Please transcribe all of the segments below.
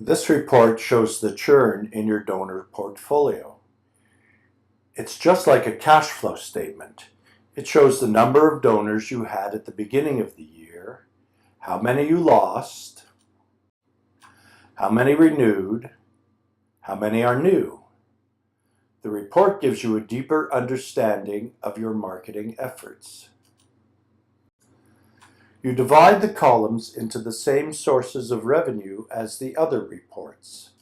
This report shows the churn in your donor portfolio. It's just like a cash flow statement. It shows the number of donors you had at the beginning of the year, how many you lost, how many renewed, how many are new. The report gives you a deeper understanding of your marketing efforts. You divide the columns into the same sources of revenue as the other reports.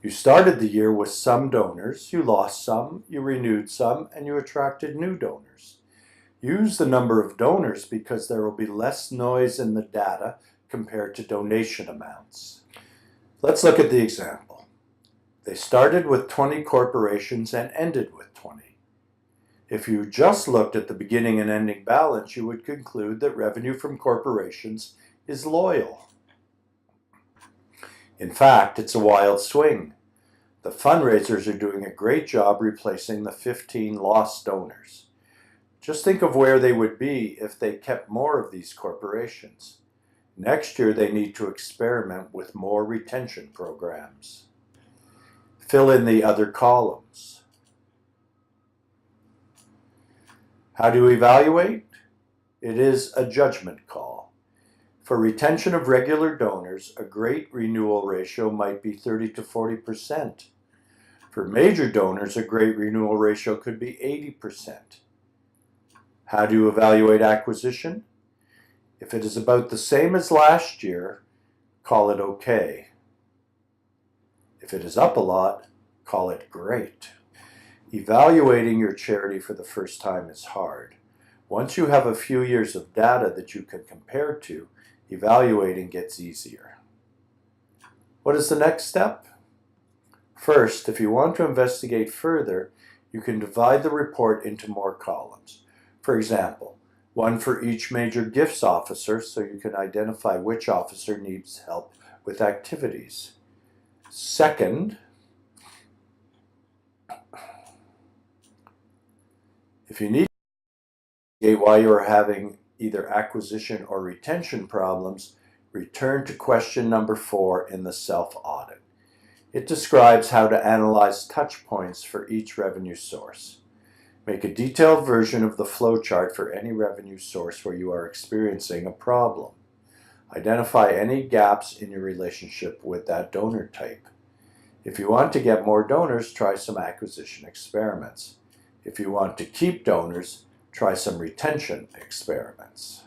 You started the year with some donors, you lost some, you renewed some, and you attracted new donors. Use the number of donors because there will be less noise in the data compared to donation amounts. Let's look at the example. They started with 20 corporations and ended with 20. If you just looked at the beginning and ending balance, you would conclude that revenue from corporations is loyal. In fact, it's a wild swing. The fundraisers are doing a great job replacing the 15 lost donors. Just think of where they would be if they kept more of these corporations. Next year, they need to experiment with more retention programs. Fill in the other columns. How do you evaluate? It is a judgment call. For retention of regular donors, a great renewal ratio might be 30 to 40%. For major donors, a great renewal ratio could be 80%. How do you evaluate acquisition? If it is about the same as last year, call it okay. If it is up a lot, call it great. Evaluating your charity for the first time is hard. Once you have a few years of data that you can compare to, evaluating gets easier. What is the next step? First, if you want to investigate further, you can divide the report into more columns. For example, one for each major gifts officer so you can identify which officer needs help with activities. Second, if you need to investigate why you are having either acquisition or retention problems, return to question number 4 in the self-audit. It describes how to analyze touch points for each revenue source. Make a detailed version of the flowchart for any revenue source where you are experiencing a problem. Identify any gaps in your relationship with that donor type. If you want to get more donors, try some acquisition experiments. If you want to keep donors, try some retention experiments.